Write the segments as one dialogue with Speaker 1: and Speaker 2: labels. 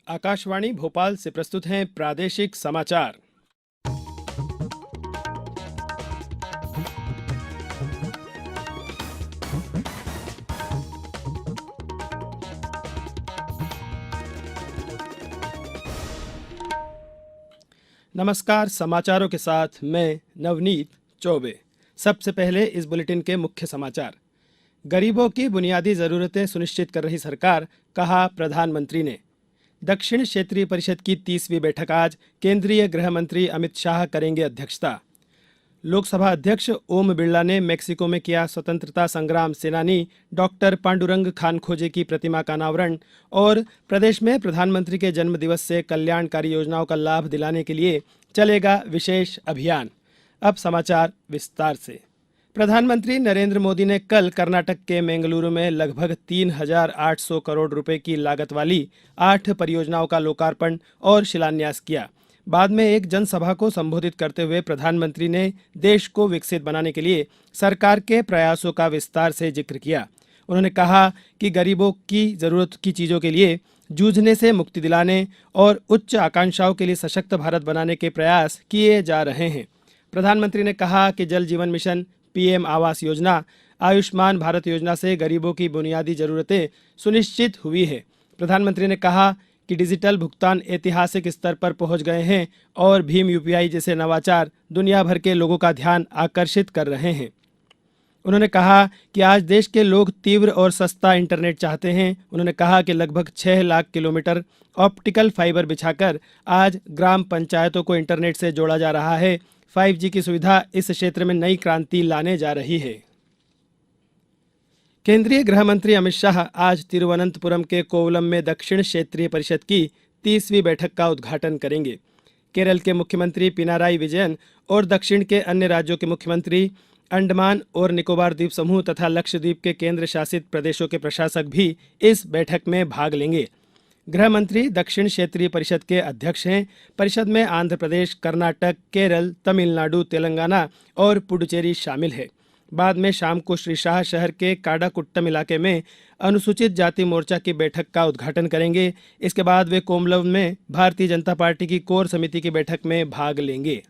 Speaker 1: आकाशवाणी भोपाल से प्रस्तुत हैं प्रादेशिक समाचार। नमस्कार, समाचारों के साथ मैं नवनीत चौबे। सबसे पहले इस बुलेटिन के मुख्य समाचार। गरीबों की बुनियादी जरूरतें सुनिश्चित कर रही सरकार, कहा प्रधानमंत्री ने। दक्षिण क्षेत्रीय परिषद की 30वीं बैठक आज, केंद्रीय गृह मंत्री अमित शाह करेंगे अध्यक्षता। लोकसभा अध्यक्ष ओम बिरला ने मेक्सिको में किया स्वतंत्रता संग्राम सेनानी डॉक्टर पांडुरंग खानखोजे की प्रतिमा का अनावरण। और प्रदेश में प्रधानमंत्री के जन्मदिवस से कल्याणकारी योजनाओं का लाभ दिलाने के लिए चलेगा विशेष अभियान। अब समाचार विस्तार से। प्रधानमंत्री नरेंद्र मोदी ने कल कर्नाटक के बेंगलुरु में लगभग 3,800 करोड़ रुपए की लागत वाली 8 परियोजनाओं का लोकार्पण और शिलान्यास किया। बाद में एक जनसभा को संबोधित करते हुए प्रधानमंत्री ने देश को विकसित बनाने के लिए सरकार के प्रयासों का विस्तार से जिक्र किया। उन्होंने कहा कि गरीबों की जरूरत की चीजों के लिए जूझने से मुक्ति दिलाने और उच्च आकांक्षाओं के लिए सशक्त भारत बनाने के प्रयास किए जा रहे हैं। प्रधानमंत्री ने कहा कि जल जीवन मिशन, पीएम आवास योजना, आयुष्मान भारत योजना से गरीबों की बुनियादी जरूरतें सुनिश्चित हुई है। प्रधानमंत्री ने कहा कि डिजिटल भुगतान ऐतिहासिक स्तर पर पहुंच गए हैं और भीम यूपीआई जैसे नवाचार दुनिया भर के लोगों का ध्यान आकर्षित कर रहे हैं। उन्होंने कहा कि आज देश के लोग तीव्र और सस्ता इंटरनेट चाहते हैं। उन्होंने कहा कि लगभग 6 लाख किलोमीटर ऑप्टिकल फाइबर बिछाकर आज ग्राम पंचायतों को इंटरनेट से जोड़ा जा रहा है। 5G की सुविधा इस क्षेत्र में नई क्रांति लाने जा रही है। केंद्रीय गृह मंत्री अमित शाह आज तिरुवनंतपुरम के कोवलम में दक्षिण क्षेत्रीय परिषद की 30वीं बैठक का उद्घाटन करेंगे। केरल के मुख्यमंत्री पिनाराई विजयन और दक्षिण के अन्य राज्यों के मुख्यमंत्री, अंडमान और निकोबार द्वीप समूह तथा लक्षद्वीप के केंद्र शासित प्रदेशों के प्रशासक भी इस बैठक में भाग लेंगे। गृह मंत्री दक्षिण क्षेत्रीय परिषद के अध्यक्ष हैं। परिषद में आंध्र प्रदेश, कर्नाटक, केरल, तमिलनाडु, तेलंगाना और पुडुचेरी शामिल है। बाद में शाम को श्री शाह शहर के काडाकुट्टम इलाके में अनुसूचित जाति मोर्चा की बैठक का उद्घाटन करेंगे। इसके बाद वे कोवलम में भारतीय जनता पार्टी की कोर समिति की बैठक में भाग लेंगे।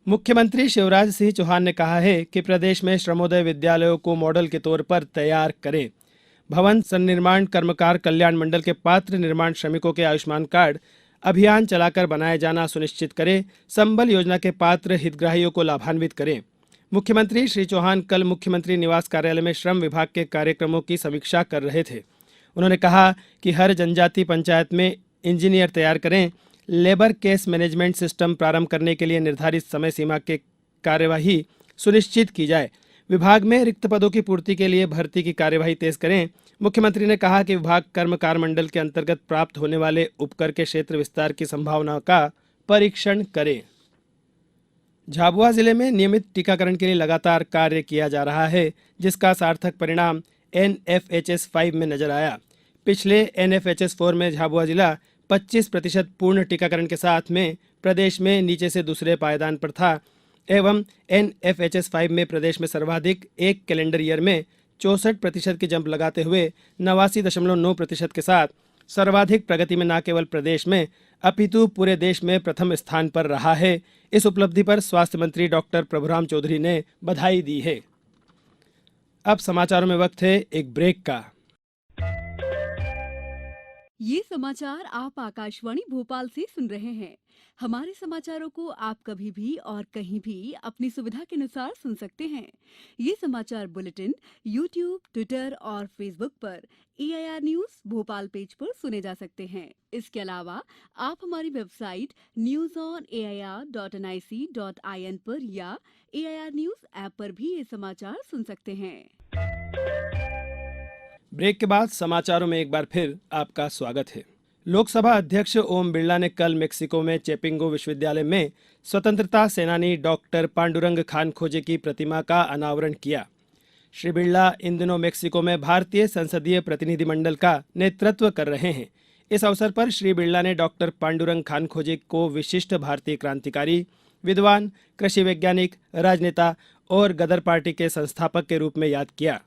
Speaker 1: मुख्यमंत्री शिवराज सिंह चौहान ने कहा है कि प्रदेश में श्रमोदय विद्यालयों को मॉडल के तौर पर तैयार करें। भवन सन्निर्माण कर्मकार कल्याण मंडल के पात्र निर्माण श्रमिकों के आयुष्मान कार्ड अभियान चलाकर बनाया जाना सुनिश्चित करें। संबल योजना के पात्र हितग्राहियों को लाभान्वित करें। मुख्यमंत्री श्री चौहान कल मुख्यमंत्री निवास कार्यालय में श्रम विभाग के कार्यक्रमों की समीक्षा कर रहे थे। उन्होंने कहा कि हर जनजाति पंचायत में इंजीनियर तैयार करें। लेबर केस मैनेजमेंट सिस्टम प्रारंभ करने के लिए निर्धारित समय सीमा के कार्यवाही सुनिश्चित की जाए। विभाग में रिक्त पदों की पूर्ति के लिए भर्ती की कार्यवाही तेज करें। मुख्यमंत्री ने कहा कि विभाग कर्मकार मंडल के अंतर्गत प्राप्त होने वाले उपकर के क्षेत्र विस्तार की संभावनाओं का परीक्षण करें। झाबुआ जिले में नियमित टीकाकरण के लिए लगातार कार्य किया जा रहा है, जिसका सार्थक परिणाम NFHS 5 में नजर आया। पिछले NFHS 4 में झाबुआ जिला 25% पूर्ण टीकाकरण के साथ में प्रदेश में नीचे से दूसरे पायदान पर था एवं NFHS 5 में प्रदेश में सर्वाधिक एक कैलेंडर ईयर में 64% की जंप लगाते हुए 89.9% के साथ सर्वाधिक प्रगति में न केवल प्रदेश में अपितु पूरे देश में प्रथम स्थान पर रहा है। इस उपलब्धि पर स्वास्थ्य मंत्री डॉक्टर प्रभुराम चौधरी ने बधाई दी है। अब समाचारों में वक्त है एक ब्रेक का।
Speaker 2: ये समाचार आप आकाशवाणी भोपाल से सुन रहे हैं। हमारे समाचारों को आप कभी भी और कहीं भी अपनी सुविधा के अनुसार सुन सकते हैं। ये समाचार बुलेटिन YouTube, ट्विटर और फेसबुक पर AIR न्यूज भोपाल पेज पर सुने जा सकते हैं। इसके अलावा आप हमारी वेबसाइट newsonair.nic.in पर या AIR न्यूज ऐप पर भी ये समाचार सुन सकते हैं।
Speaker 1: ब्रेक के बाद समाचारों में एक बार फिर आपका स्वागत है। लोकसभा अध्यक्ष ओम बिरला ने कल मेक्सिको में चेपिंगो विश्वविद्यालय में स्वतंत्रता सेनानी डॉक्टर पांडुरंग खानखोजे की प्रतिमा का अनावरण किया। श्री बिरला इन दिनों मेक्सिको में भारतीय संसदीय प्रतिनिधिमंडल का नेतृत्व कर रहे हैं। इस अवसर पर श्री बिरला ने डॉक्टर पांडुरंग खानखोजे को विशिष्ट भारतीय क्रांतिकारी, विद्वान, कृषि वैज्ञानिक, राजनेता और गदर पार्टी के संस्थापक के रूप में याद किया।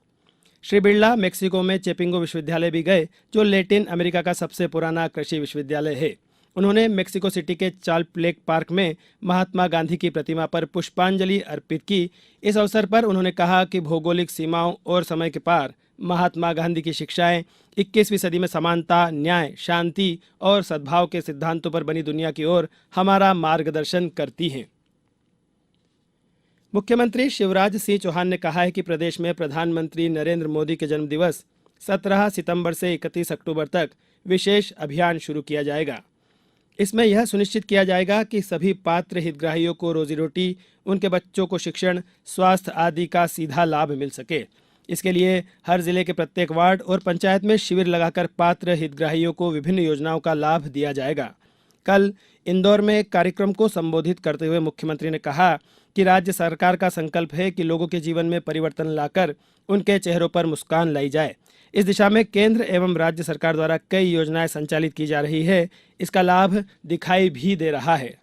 Speaker 1: श्री बिरला मेक्सिको में चेपिंगो विश्वविद्यालय भी गए, जो लैटिन अमेरिका का सबसे पुराना कृषि विश्वविद्यालय है। उन्होंने मेक्सिको सिटी के चाल्ट लेक पार्क में महात्मा गांधी की प्रतिमा पर पुष्पांजलि अर्पित की। इस अवसर पर उन्होंने कहा कि भौगोलिक सीमाओं और समय के पार महात्मा गांधी की शिक्षाएं 21वीं सदी में समानता, न्याय, शांति और सद्भाव के सिद्धांतों पर बनी दुनिया की ओर हमारा मार्गदर्शन करती हैं। मुख्यमंत्री शिवराज सिंह चौहान ने कहा है कि प्रदेश में प्रधानमंत्री नरेंद्र मोदी के जन्मदिवस 17 सितंबर से 31 अक्टूबर तक विशेष अभियान शुरू किया जाएगा। इसमें यह सुनिश्चित किया जाएगा कि सभी पात्र हितग्राहियों को रोजी रोटी, उनके बच्चों को शिक्षण, स्वास्थ्य आदि का सीधा लाभ मिल सके। इसके लिए हर जिले के प्रत्येक वार्ड और पंचायत में शिविर लगाकर पात्र हितग्राहियों को विभिन्न योजनाओं का लाभ दिया जाएगा। कल इंदौर में एक कार्यक्रम को संबोधित करते हुए मुख्यमंत्री ने कहा कि राज्य सरकार का संकल्प है कि लोगों के जीवन में परिवर्तन लाकर उनके चेहरों पर मुस्कान लाई जाए। इस दिशा में केंद्र एवं राज्य सरकार द्वारा कई योजनाएं संचालित की जा रही है। इसका लाभ दिखाई भी दे रहा है।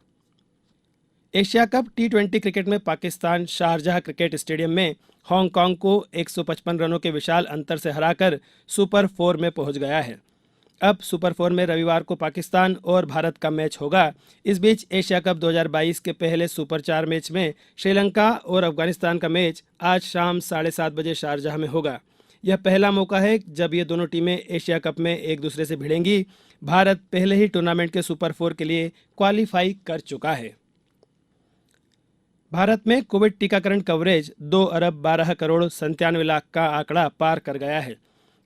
Speaker 1: एशिया कप टी20 क्रिकेट में पाकिस्तान शारजाह क्रिकेट स्टेडियम में हांगकांग को 155 रनों के विशाल अंतर से हराकर सुपर 4 में पहुंच गया है। अब सुपर 4 में रविवार को पाकिस्तान और भारत का मैच होगा। इस बीच एशिया कप 2022 के पहले सुपर 4 मैच में श्रीलंका और अफगानिस्तान का मैच आज शाम 7:30 बजे शारजाह में होगा। यह पहला मौका है जब ये दोनों टीमें एशिया कप में एक दूसरे से भिड़ेंगी। भारत पहले ही टूर्नामेंट के सुपर 4 के लिए क्वालिफाई कर चुका है। भारत में कोविड टीकाकरण कवरेज 2 अरब 12 करोड़ 97 लाख का आंकड़ा पार कर गया है।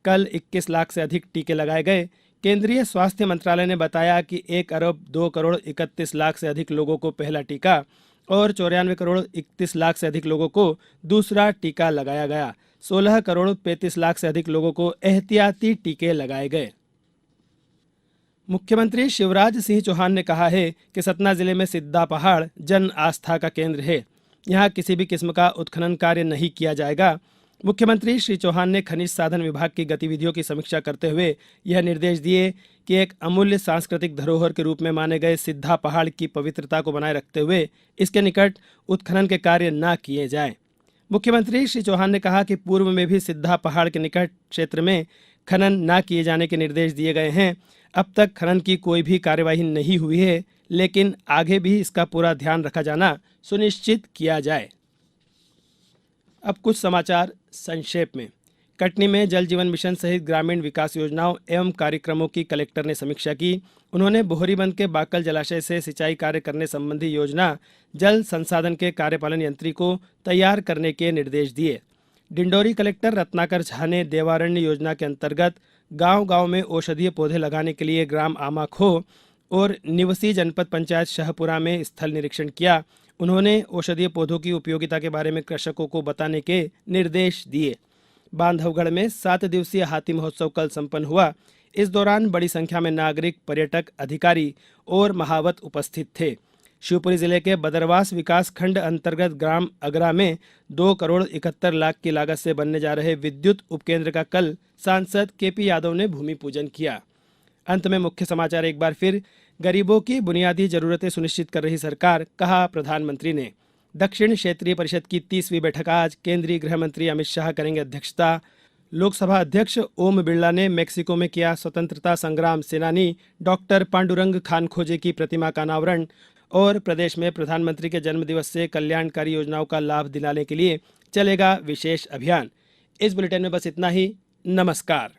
Speaker 1: कल 21 लाख से अधिक टीके लगाए गए। केंद्रीय स्वास्थ्य मंत्रालय ने बताया कि 1 अरब 2 करोड़ 31 लाख से अधिक लोगों को पहला टीका और 94 करोड़ 31 लाख से अधिक लोगों को दूसरा टीका लगाया गया। 16 करोड़ 35 लाख से अधिक लोगों को एहतियाती टीके लगाए गए। मुख्यमंत्री शिवराज सिंह चौहान ने कहा है कि सतना जिले में सिद्धा पहाड़ जन आस्था का केंद्र है। यहाँ किसी भी किस्म का उत्खनन कार्य नहीं किया जाएगा। मुख्यमंत्री श्री चौहान ने खनिज साधन विभाग की गतिविधियों की समीक्षा करते हुए यह निर्देश दिए कि एक अमूल्य सांस्कृतिक धरोहर के रूप में माने गए सिद्धा पहाड़ की पवित्रता को बनाए रखते हुए इसके निकट उत्खनन के कार्य न किए जाएं। मुख्यमंत्री श्री चौहान ने कहा कि पूर्व में भी सिद्धा पहाड़ के निकट क्षेत्र में खनन न किए जाने के निर्देश दिए गए हैं। अब तक खनन की कोई भी कार्यवाही नहीं हुई है, लेकिन आगे भी इसका पूरा ध्यान रखा जाना सुनिश्चित किया जाए। अब कुछ समाचार संक्षेप में। कटनी में जल जीवन मिशन सहित ग्रामीण विकास योजनाओं एवं कार्यक्रमों की कलेक्टर ने समीक्षा की। उन्होंने बोहरीबंद के बाकल जलाशय से सिंचाई कार्य करने संबंधी योजना जल संसाधन के कार्यपालन यंत्री को तैयार करने के निर्देश दिए। डिंडोरी कलेक्टर रत्नाकर झा ने देवारण्य योजना के अंतर्गत गांव-गांव में औषधीय पौधे लगाने के लिए ग्राम आमाखो और निवसी जनपद पंचायत शाहपुरा में स्थल निरीक्षण किया। उन्होंने औषधीय पौधों की उपयोगिता के बारे में कृषकों को बताने के निर्देश दिए। बांधवगढ़ में 7 दिवसीय हाथी महोत्सव कल संपन्न हुआ। इस दौरान बड़ी संख्या में नागरिक, पर्यटक, अधिकारी और महावत उपस्थित थे। शिवपुरी जिले के बदरवास विकास खंड अंतर्गत ग्राम अगरा में 2 करोड़ 71 लाख की लागत से बनने जा रहे विद्युत उपकेंद्र का कल सांसद केपी यादव ने भूमि पूजन किया। अंत में मुख्य समाचार एक बार फिर। गरीबों की बुनियादी जरूरतें सुनिश्चित कर रही सरकार, कहा प्रधानमंत्री ने। दक्षिण क्षेत्रीय परिषद की 30वीं बैठक आज केंद्रीय गृह मंत्री अमित शाह करेंगे अध्यक्षता। लोकसभा अध्यक्ष ओम बिरला ने मेक्सिको में किया स्वतंत्रता संग्राम सेनानी डॉक्टर पांडुरंग खानखोजे की प्रतिमा का अनावरण। और प्रदेश में प्रधानमंत्री के जन्मदिवस से कल्याणकारी योजनाओं का लाभ दिलाने के लिए चलेगा विशेष अभियान। इस बुलेटिन में बस इतना ही। नमस्कार।